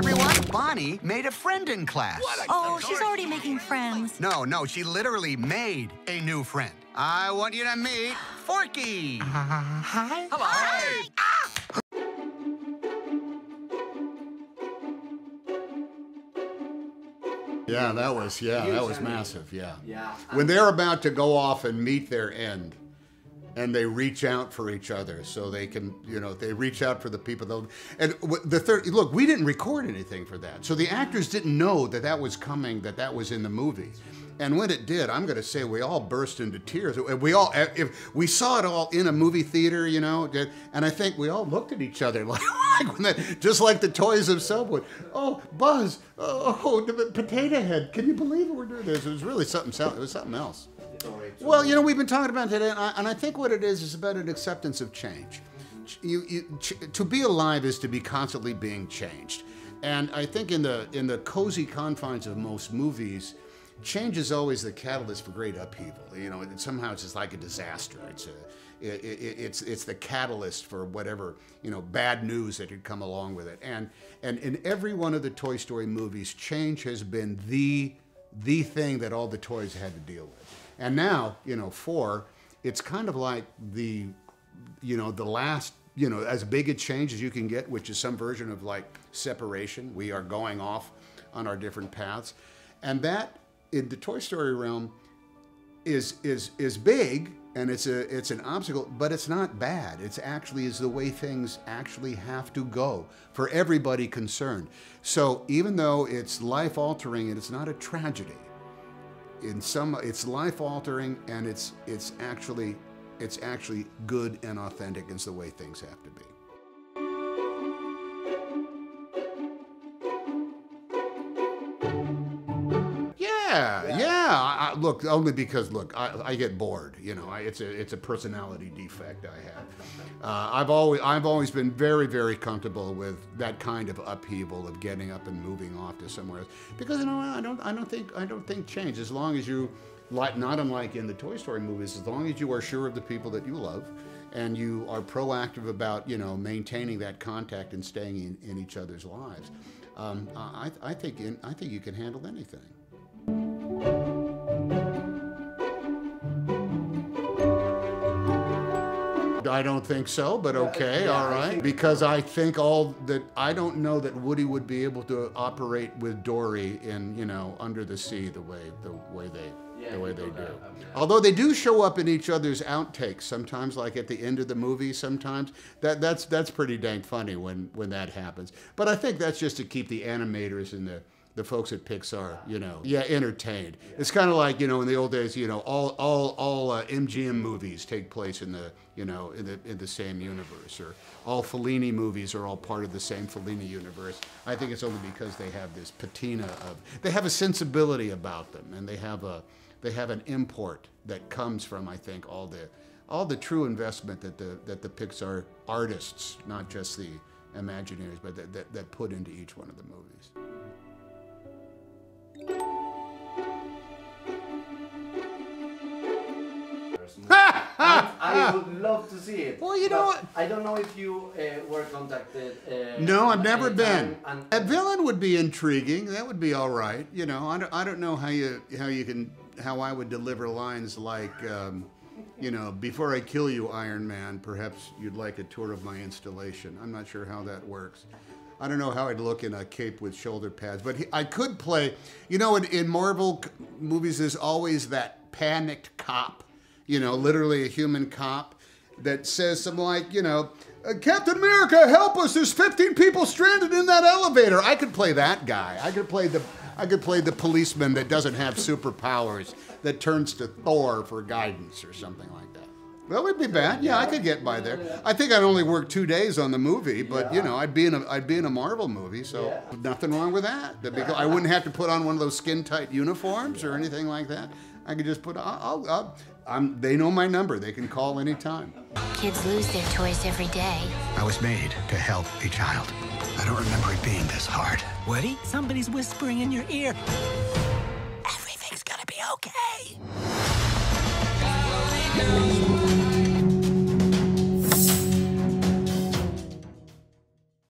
everyone, Bonnie made a friend in class. Oh, she's already making friends. No, she literally made a new friend. I want you to meet Forky. Hi. Hello. Hi. Yeah, that was massive, yeah. When they're about to go off and meet their end, and they reach out for each other so they can, they reach out for the people. And the third, look, we didn't record anything for that. So the actors didn't know that that was coming, that was in the movie. And when it did, I'm going to say we all burst into tears. If we saw it all in a movie theater, and I think we all looked at each other like just like the toys of Subway. Oh, Buzz, oh, the Potato Head. Can you believe it? We're doing this. It was really something. It was something else. Well, we've been talking about today, and I think what it is about an acceptance of change. To be alive is to be constantly being changed. And I think in the cozy confines of most movies, change is always the catalyst for great upheaval. Somehow it's just like a disaster. It's the catalyst for whatever, bad news that could come along with it. And in every one of the Toy Story movies, change has been the thing that all the toys had to deal with. And now, 4, it's kind of like the last, as big a change as you can get, which is some version of like separation. We are going off on our different paths. And that, in the Toy Story realm, is big, and it's an obstacle, but it's not bad. It's actually is the way things actually have to go for everybody concerned. So even though it's life-altering and it's not a tragedy, it's life-altering, and it's actually good and authentic. It's the way things have to be. Yeah. Look, only because I get bored. It's a personality defect I have. I've always been very, very comfortable with that kind of upheaval of getting up and moving off to somewhere else, because I don't think change, as long as you, not unlike in the Toy Story movies, as long as you are sure of the people that you love, and you are proactive about maintaining that contact and staying in each other's lives. I think you can handle anything. I don't think so, but okay, all right. Because I think I don't know that Woody would be able to operate with Dory in, Under the Sea the way they do. Although they do show up in each other's outtakes sometimes, like at the end of the movie. Sometimes that's pretty dang funny when that happens. But I think that's just to keep the animators and the folks at Pixar, entertained. Yeah. It's kind of like, in the old days, all MGM movies take place in the same universe, or all Fellini movies are all part of the same Fellini universe. I think it's only because they have this patina they have a sensibility about them, and they have an import that comes from, I think, all the true investment that the Pixar artists, not just the Imagineers, but that put into each one of the movies. I would love to see it. Well, you know what? I don't know if you were contacted. No, I've never been. A villain would be intriguing. That would be all right. I don't know how I would deliver lines like, before I kill you, Iron Man, perhaps you'd like a tour of my installation. I'm not sure how that works. I don't know how I'd look in a cape with shoulder pads, but I could play, in Marvel movies, there's always that panicked cop, literally a human cop that says something like, Captain America, help us, there's 15 people stranded in that elevator. I could play that guy. I could play the policeman that doesn't have superpowers, that turns to Thor for guidance or something like that. That would be bad. Yeah, I could get by there. I think I'd only work 2 days on the movie, but I'd be in a Marvel movie, so nothing wrong with that. I wouldn't have to put on one of those skin-tight uniforms or anything like that. I could just put. They know my number. They can call anytime. Kids lose their toys every day. I was made to help a child. I don't remember it being this hard. Woody, somebody's whispering in your ear. Everything's gonna be okay.